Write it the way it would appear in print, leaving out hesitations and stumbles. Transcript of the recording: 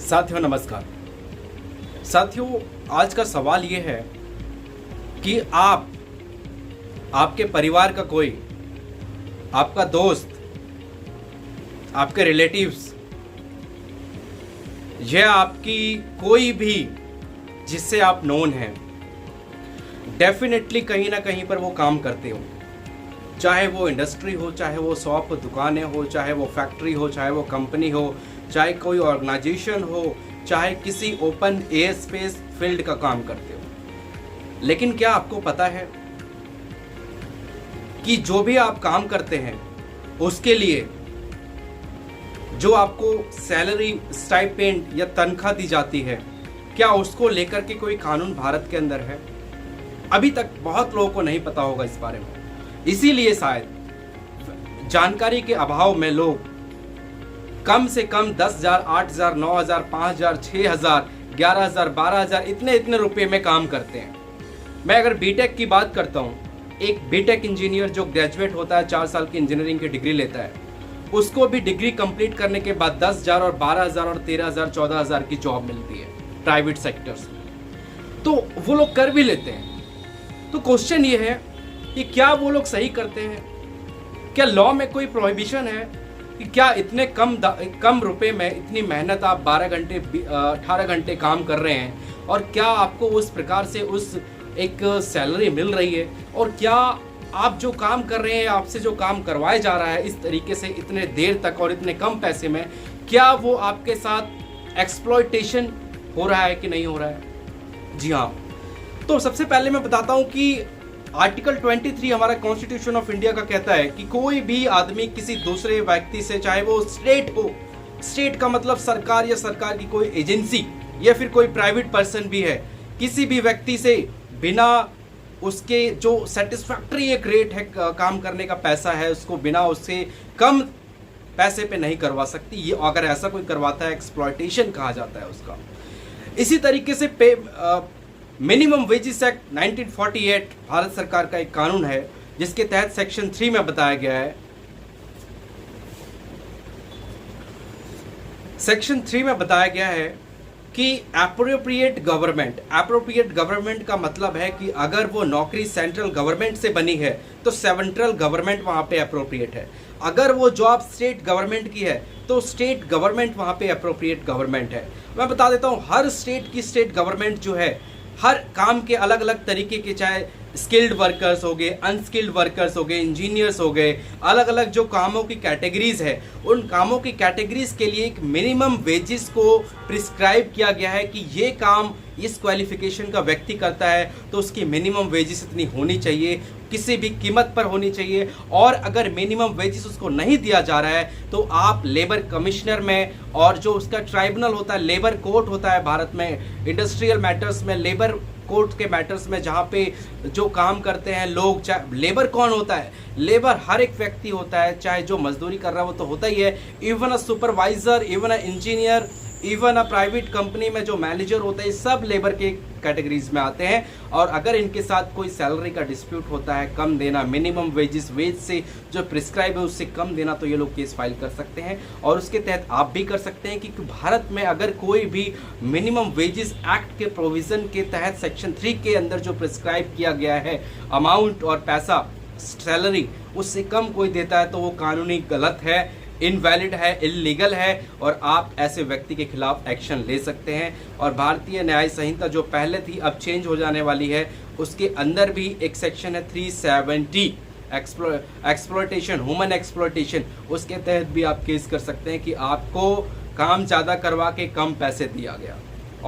साथियों नमस्कार। साथियों, आज का सवाल ये है कि आपके परिवार का कोई, आपका दोस्त, आपके रिलेटिव्स या आपकी कोई भी जिससे आप नोन हैं, डेफिनेटली कहीं ना कहीं पर वो काम करते हो। चाहे वो इंडस्ट्री हो, चाहे वो शॉप दुकानें हो, चाहे वो फैक्ट्री हो, चाहे वो कंपनी हो, चाहे कोई ऑर्गेनाइजेशन हो, चाहे किसी ओपन एयर स्पेस फील्ड का काम करते हो। लेकिन क्या आपको पता है कि जो भी आप काम करते हैं उसके लिए जो आपको सैलरी, स्टाइपेंड या तनख्वाह दी जाती है, क्या उसको लेकर के कोई कानून भारत के अंदर है? अभी तक बहुत लोगों को नहीं पता होगा इस बारे में। इसीलिए शायद जानकारी के अभाव में लोग कम से कम 10,000, 8,000, 9,000, 5,000, 6,000, 11,000, 12,000 इतने रुपए में काम करते हैं। मैं अगर बीटेक की बात करता हूँ, एक बीटेक इंजीनियर जो ग्रेजुएट होता है, 4 साल की इंजीनियरिंग की डिग्री लेता है, उसको भी डिग्री कंप्लीट करने के बाद 10,000 और 12,000 और 13,000, 14,000 की जॉब मिलती है प्राइवेट सेक्टर्स में। तो वो लोग कर भी लेते हैं। तो क्वेश्चन ये है कि क्या वो लोग सही करते हैं? क्या लॉ में कोई प्रोहिबिशन है कि क्या इतने कम रुपए में इतनी मेहनत आप 12 घंटे 18 घंटे काम कर रहे हैं और क्या आपको उस प्रकार से उस एक सैलरी मिल रही है? और क्या आप जो काम कर रहे हैं, आपसे जो काम करवाया जा रहा है इस तरीके से इतने देर तक और इतने कम पैसे में, क्या वो आपके साथ एक्सप्लॉयटेशन हो रहा है कि नहीं हो रहा है? जी हाँ। तो सबसे पहले मैं बताता हूँ कि आर्टिकल 23 हमारा कॉन्स्टिट्यूशन ऑफ इंडिया का कहता है कि कोई भी आदमी किसी दूसरे व्यक्ति से, चाहे वो स्टेट हो, स्टेट का मतलब सरकार या सरकार की कोई एजेंसी या फिर कोई प्राइवेट पर्सन भी है, किसी भी व्यक्ति से बिना उसके जो सेटिस्फैक्टरी एक रेट है काम करने का पैसा है, उसको बिना उससे कम पैसे पे नहीं करवा सकती। ये अगर ऐसा कोई करवाता है, एक्सप्लॉयटेशन कहा जाता है उसका। इसी तरीके से मिनिमम वेजेस एक्ट 1948 भारत सरकार का एक कानून है, जिसके तहत सेक्शन 3 में बताया गया है, सेक्शन 3 में बताया गया है कि एप्रोप्रिएट गवर्नमेंट का मतलब है कि अगर वो नौकरी सेंट्रल गवर्नमेंट से बनी है तो सेंट्रल गवर्नमेंट वहां पे एप्रोप्रिएट है। अगर वो जॉब स्टेट गवर्नमेंट की है तो स्टेट गवर्नमेंट वहां पे एप्रोप्रिएट गवर्नमेंट है। मैं बता देता हूं, हर स्टेट की स्टेट गवर्नमेंट जो है, हर काम के अलग अलग तरीके के, चाहे स्किल्ड वर्कर्स हो गए, अनस्किल्ड वर्कर्स हो गए, इंजीनियर्स हो गए, अलग अलग जो कामों की कैटेगरीज है, उन कामों की कैटेगरीज के लिए एक मिनिमम वेजेस को प्रिस्क्राइब किया गया है कि ये काम इस क्वालिफिकेशन का व्यक्ति करता है तो उसकी मिनिमम वेजेस इतनी होनी चाहिए, किसी भी कीमत पर होनी चाहिए। और अगर मिनिमम वेजेस उसको नहीं दिया जा रहा है तो आप लेबर कमिश्नर में, और जो उसका ट्राइब्यूनल होता है, लेबर कोर्ट होता है भारत में, इंडस्ट्रियल मैटर्स में, लेबर कोर्ट के मैटर्स में, जहाँ पे जो काम करते हैं लोग, चाहे लेबर कौन होता है, लेबर हर एक व्यक्ति होता है, चाहे जो मजदूरी कर रहा है वो तो होता ही है, even a supervisor, even a engineer, even a private company में जो मैनेजर होता है, सब लेबर के कैटेगरीज में आते हैं। और अगर इनके साथ कोई सैलरी का डिस्प्यूट होता है, कम देना, मिनिमम वेजेस, वेज से जो प्रिस्क्राइब है उससे कम देना, तो ये लोग केस फाइल कर सकते हैं। और उसके तहत आप भी कर सकते हैं कि भारत में अगर कोई भी मिनिमम वेजेस एक्ट के प्रोविजन के तहत सेक्शन 3 के अंदर जो प्रिस्क्राइब किया गया है अमाउंट और पैसा, सैलरी, उससे कम कोई देता है तो वो कानूनी गलत है, इनवैलिड है, इलीगल है, और आप ऐसे व्यक्ति के खिलाफ एक्शन ले सकते हैं। और भारतीय न्याय संहिता जो पहले थी अब चेंज हो जाने वाली है, उसके अंदर भी एक सेक्शन है 370 एक्सप्लॉयटेशन, ह्यूमन एक्सप्लॉयटेशन, उसके तहत भी आप केस कर सकते हैं कि आपको काम ज़्यादा करवा के कम पैसे दिया गया।